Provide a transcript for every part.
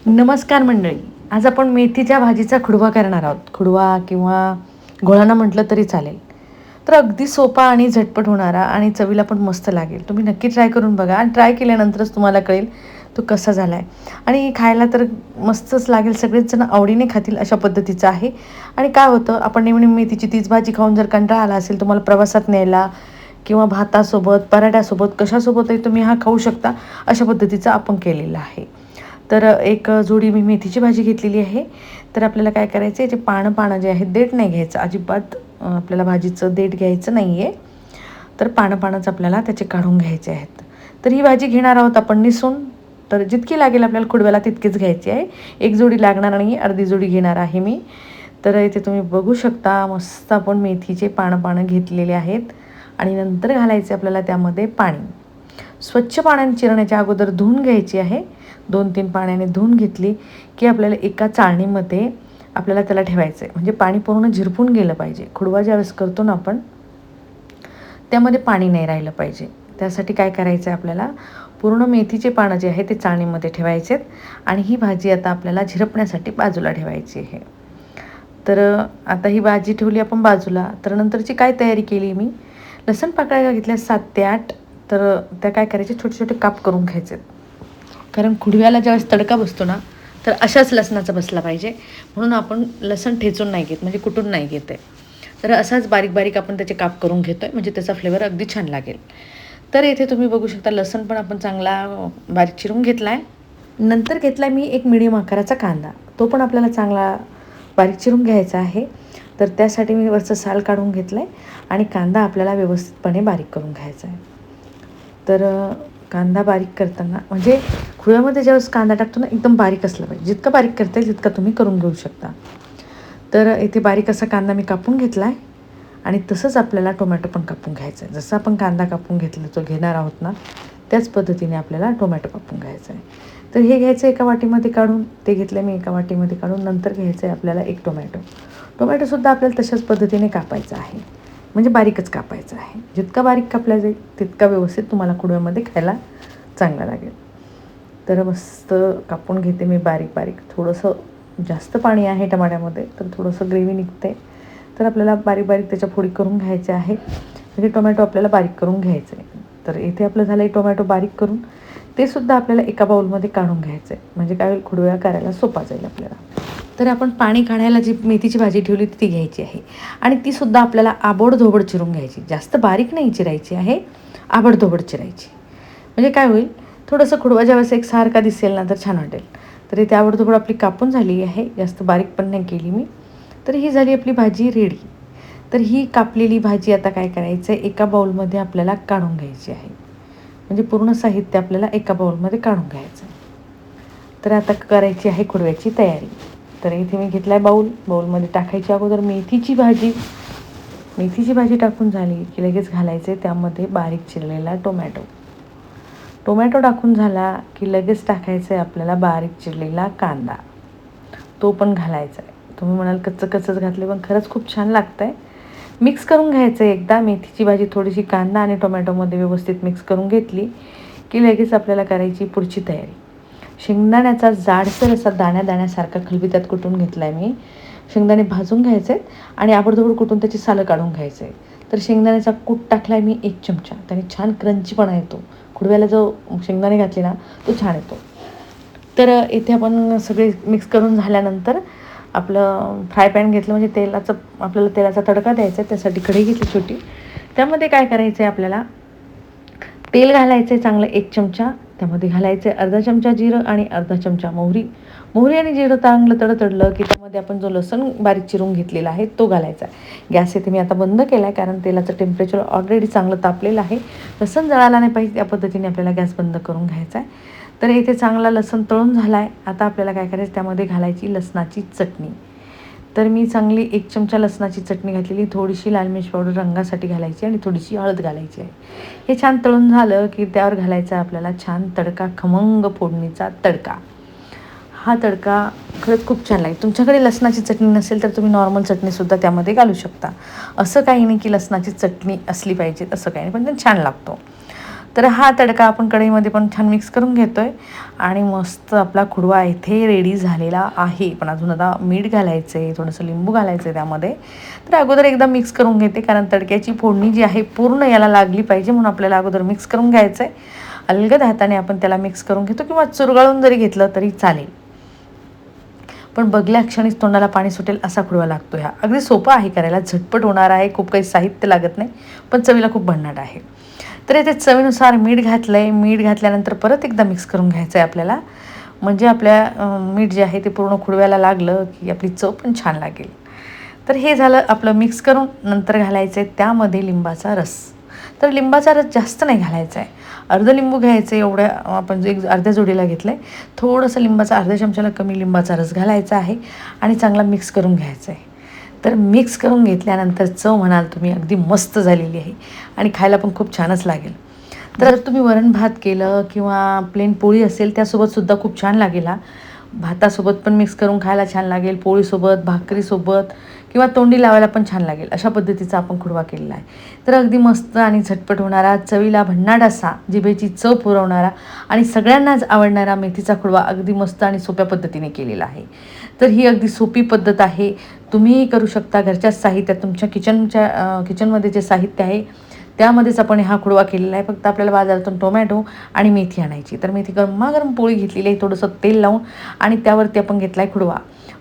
नमस्कार मंडळी. आज आपण मेथीच्या भाजीचा खुडवा करणार आहोत. खुडवा किंवा घोळाना म्हटलं तरी चालेल. तर अगदी सोपा आणि झटपट होणारा आणि चवीला पण मस्त लागेल. तुम्ही नक्की ट्राय करून बघा आणि ट्राय केल्यानंतरच तुम्हाला कळेल तो कसा झाला आहे. आणि खायला तर मस्तच लागेल. सगळेच जण आवडीने खातील अशा पद्धतीचं आहे. आणि काय होतं, आपण नेहमी मेथीची तीच भाजी खाऊन जर कंटाळा आला असेल, तुम्हाला प्रवासात न्यायला किंवा भातासोबत, पराठ्यासोबत, कशासोबतही तुम्ही हा खाऊ शकता. अशा पद्धतीचं आपण केलेलं आहे. तर एक जोडी मी मेथीची भाजी घेतलेली आहे. तर आपल्याला काय करायचं आहे, जे पानं जे आहेत, देठ नाही घ्यायचं अजिबात. आपल्याला भाजीचं देठ घ्यायचं नाही आहे. तर पानंच आपल्याला त्याचे काढून घ्यायचे आहेत. तर ही भाजी घेणार आहोत आपण निसून. तर जितकी लागेल आपल्याला खुडव्याला तितकीच घ्यायची आहे. एक जोडी लागणार नाही, अर्धी जोडी घेणार आहे मी. तर इथे तुम्ही बघू शकता, मस्त आपण मेथीचे पानं घेतलेले आहेत. आणि नंतर घालायचे आपल्याला त्यामध्ये पाणी. स्वच्छ पाण्याने चिरण्याच्या अगोदर धुवून घ्यायची आहे. 2-3 पाण्याने धुवून घेतली की आपल्याला एका चाळणीमध्ये आपल्याला त्याला ठेवायचं आहे. म्हणजे पाणी पूर्ण झिरपून गेलं पाहिजे. खुडवा ज्यावेळेस करतो ना आपण, त्यामध्ये पाणी नाही राहिलं पाहिजे. त्यासाठी काय करायचं आहे, आपल्याला पूर्ण मेथीचे पानं जे आहे ते चाळणीमध्ये ठेवायचे आहेत. आणि ही भाजी आता आपल्याला झिरपण्यासाठी बाजूला ठेवायची आहे. तर आता ही भाजी ठेवली आपण बाजूला. तर नंतरची काय तयारी केली मी, लसूण पाकळ्या घेतल्या 7 ते 8. तर त्या काय करायचे, छोटे छोटे काप करून घ्यायचे. कारण खुडव्याला ज्यावेळेस तडका बसतो ना, तर अशाच लसणाचा बसला पाहिजे. म्हणून आपण लसण ठेचून नाही घेत, म्हणजे कुटून नाही घेत आहे. तर असाच बारीक आपण त्याचे काप करून घेतो आहे, म्हणजे त्याचा फ्लेवर अगदी छान लागेल. तर इथे तुम्ही बघू शकता, लसण पण आपण चांगला बारीक चिरून घेतला आहे. नंतर घेतला मी एक मिडियम आकाराचा कांदा. तो पण आपल्याला चांगला बारीक चिरून घ्यायचा आहे. तर त्यासाठी मी वरचं साल काढून घेतलं आहे. आणि कांदा आपल्याला व्यवस्थितपणे बारीक करून घ्यायचा आहे. तर कांदा बारीक करताना, म्हणजे खुळ्यामध्ये ज्यावेळेस कांदा टाकतो ना, एकदम बारीक असलं पाहिजे. जितकं बारीक करता येईल तितका तुम्ही करून घेऊ शकता. तर इथे बारीक असा कांदा मी कापून घेतला आहे. आणि तसंच आपल्याला टोमॅटो पण कापून घ्यायचा आहे. जसं आपण कांदा कापून घेणार आहोत ना, त्याच पद्धतीने आपल्याला टोमॅटो कापून घ्यायचा आहे. तर हे घ्यायचं एका वाटीमध्ये काढून, ते घेतलं मी एका वाटीमध्ये काढून. नंतर घ्यायचं आहे आपल्याला एक टोमॅटोसुद्धा आपल्याला तशाच पद्धतीने कापायचा आहे. म्हणजे बारीकच कापायचं आहे. जितका बारीक कापला जाईल तितका व्यवस्थित तुम्हाला खुडव्यामध्ये खायला चांगला लागेल. तर मस्त कापून घेते मी बारीक. थोडंसं जास्त पाणी आहे टमाट्यामध्ये, तर थोडंसं ग्रेव्ही निघते. तर आपल्याला बारीक त्याच्या फोडी करून घ्यायच्या आहे. म्हणजे टोमॅटो आपल्याला बारीक करून घ्यायचं आहे. तर इथे आपलं झालं आहे टोमॅटो बारीक करून. ते सुद्धा आपल्याला एका बाउलमध्ये काढून घ्यायचं आहे. म्हणजे काय होईल, खुडव्या करायला सोपा जाईल आपल्याला. तर आपण पाणी काढायला जी मेथीची भाजी ठेवली ती घ्यायची आहे. आणि तीसुद्धा आपल्याला आबडधोबड चिरून घ्यायची. जास्त बारीक नाही चिरायची आहे, आबडधोबड चिरायची. म्हणजे काय होईल, थोडंसं खुडवा ज्यावेळेस एकसारखा दिसेल ना, तर छान वाटेल. तर इथे आबडधोबड आपली कापून झाली आहे. जास्त बारीक पण नाही केली मी. तर ही झाली आपली भाजी रेडी. तर ही कापलेली भाजी आता काय करायचं आहे, एका बाउलमध्ये आपल्याला काढून घ्यायची आहे. म्हणजे पूर्ण साहित्य आपल्याला एका बाउलमध्ये काढून घ्यायचं आहे. तर आता करायची आहे खुडव्याची तयारी. तर इथे मी घेतला आहे बाउलमध्ये टाकायची अगोदर मेथीची भाजी टाकून झाली की लगेच घालायचं आहे त्यामध्ये बारीक चिरलेला टोमॅटो टाकून झाला की लगेच टाकायचं आहे आपल्याला बारीक चिरलेला कांदा. तो पण घालायचा आहे. तुम्ही म्हणाल कच्चंच घातले, पण खरंच खूप छान लागतं आहे. मिक्स करून घ्यायचं आहे एकदा. मेथीची भाजी थोडीशी कांदा आणि टोमॅटोमध्ये व्यवस्थित मिक्स करून घेतली की लगेच आपल्याला करायची पुढची तयारी. शेंगदाण्याचा जाडसर असा दाण्यासारखा खलबत्त्यात कुटून घेतला आहे मी. शेंगदाणे भाजून घ्यायचे आहेत आणि आबडधोबड कुटून त्याची सालं काढून घ्यायचं आहे. तर शेंगदाण्याचा कूट टाकला आहे मी 1 चमचा. त्याने छान क्रंचीपणा येतो. खुडव्याला जो शेंगदाणे घातले ना, तो छान येतो. तर इथे आपण सगळे मिक्स करून झाल्यानंतर आपलं फ्राय पॅन घेतलं, म्हणजे आपल्याला तेलाचा तडका द्यायचा आहे. त्यासाठी कढई घेतली छोटी. त्यामध्ये काय करायचं आहे, आपल्याला तेल घालायचं आहे चांगलं 1 चमचा. त्यामध्ये घालायचं आहे अर्धा चमचा जिरं आणि अर्धा चमचा मोहरी आणि जिरं चांगलं तडतडलं की त्यामध्ये आपण जो लसूण बारीक चिरून घेतलेला आहे तो घालायचा आहे. गॅस इथे मी आता बंद केला आहे, कारण तेलाचं टेम्परेचर ऑलरेडी चांगलं तापलेलं आहे. लसूण जळाला नाही पाहिजे, त्या पद्धतीने आपल्याला गॅस बंद करून घ्यायचा आहे. तर इथे चांगला लसूण तळून झाला आहे. आता आपल्याला काय करायचं, त्यामध्ये घालायची लसणाची चटणी. तर मी चांगली 1 चमचा लसणाची चटणी घातलेली. थोडीशी लाल मिरच पावडर रंगासाठी घालायची आणि थोडीशी हळद घालायची आहे. हे छान तळून झालं की त्यावर घालायचा आपल्याला छान तडका, खमंग फोडणीचा तडका. हा तडका खरंच खूप छान लागेल. तुमच्याकडे लसणाची चटणी नसेल तर तुम्ही नॉर्मल चटणीसुद्धा त्यामध्ये घालू शकता. असं काही नाही की लसणाची चटणी असली पाहिजे, असं काही नाही, पण ते छान लागतो. तर हा तडका आपण कढईमध्ये पण छान मिक्स करून घेतो आहे आणि मस्त आपला खुडवा इथे रेडी झालेला आहे. पण अजून आता मीठ घालायचं आहे, थोडंसं लिंबू घालायचं आहे त्यामध्ये. तर अगोदर एकदा मिक्स करून घेते, कारण तडक्याची फोडणी जी आहे पूर्ण याला लागली पाहिजे, म्हणून आपल्याला अगोदर मिक्स करून घ्यायचं आहे. अलगद हाताने आपण त्याला मिक्स करून घेतो किंवा चुरगाळून जरी घेतलं तरी चालेल. पण बघल्या क्षणीच तोंडाला पाणी सुटेल असा खुडवा लागतो. ह्या अगदी सोपा आहे करायला, झटपट होणार आहे, खूप काही साहित्य लागत नाही, पण चवीला खूप भन्नाट आहे. तर इथे चवीनुसार मीठ घातलं आहे. मीठ घातल्यानंतर परत एकदा मिक्स करून घ्यायचं आहे आपल्याला, म्हणजे आपल्या मीठ जे आहे ते पूर्ण खुडव्याला लागलं की आपली चव पण छान लागेल. तर हे झालं आपलं मिक्स करून. नंतर घालायचं आहे त्यामध्ये लिंबाचा रस. तर लिंबाचा रस जास्त नाही घालायचा आहे, अर्ध लिंबू घ्यायचं आहे. एवढ्या आपण एक अर्ध्या जोडीला घेतलं आहे, थोडंसं लिंबाचा अर्ध्या चमच्याला कमी लिंबाचा रस घालायचा आहे आणि चांगला मिक्स करून घ्यायचा आहे. तर मिक्स करून घेतल्यानंतर चव म्हणाल तुम्ही अगदी मस्त झालेली आहे आणि खायला पण खूप छानच लागेल. तर तुम्ही वरण भात केलं किंवा प्लेन पोळी असेल त्यासोबतसुद्धा खूप छान लागेल. हा भातासोबत पण मिक्स करून खायला छान लागेल, पोळीसोबत, भाकरीसोबत किंवा तोंडी लावायला पण छान लागेल. अशा पद्धतीचा आपण खुडवा केलेला आहे. तर अगदी मस्त आणि झटपट होणारा, चवीला भन्नाट असा, जिभेची चव पुरवणारा आणि सगळ्यांनाच आवडणारा मेथीचा खुडवा अगदी मस्त आणि सोप्या पद्धतीने केलेला आहे. तर ही अगदी सोपी पद्धत आहे, तुम्हीही करू शकता. घरच्याच साहित्यात तुमच्या किचनमध्ये जे साहित्य आहे त्यामध्येच आपण हा खुडवा केलेला आहे. फक्त आपल्याला बाजारातून टोमॅटो आणि मेथी आणायची. तर मेथी गरमागरम पोळी घेतलेली आहे, थोडंसं तेल लावून, आणि त्यावरती आपण घेतला आहे खुडवा.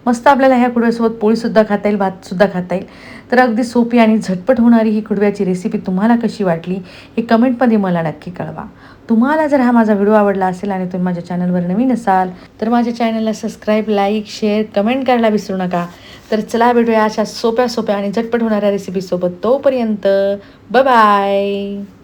मस्त आपल्याला ह्या खुडव्यासोबत पोळीसुद्धा खाता येईल, भातसुद्धा खाता येईल. तर अगदी सोपी आणि झटपट होणारी ही खुडव्याची रेसिपी तुम्हाला कशी वाटली हे कमेंटमध्ये मला नक्की कळवा. तुम्हाला जर हा माझा व्हिडिओ आवडला असेल आणि तुम्ही माझ्या चॅनलवर नवीन असाल तर माझ्या चॅनलला सबस्क्राईब, लाईक, शेअर, कमेंट करायला विसरू नका. तर चला भेटूया अशा सोप्या आणि झटपट होणाऱ्या रेसिपीसोबत. तोपर्यंत बाय बाय.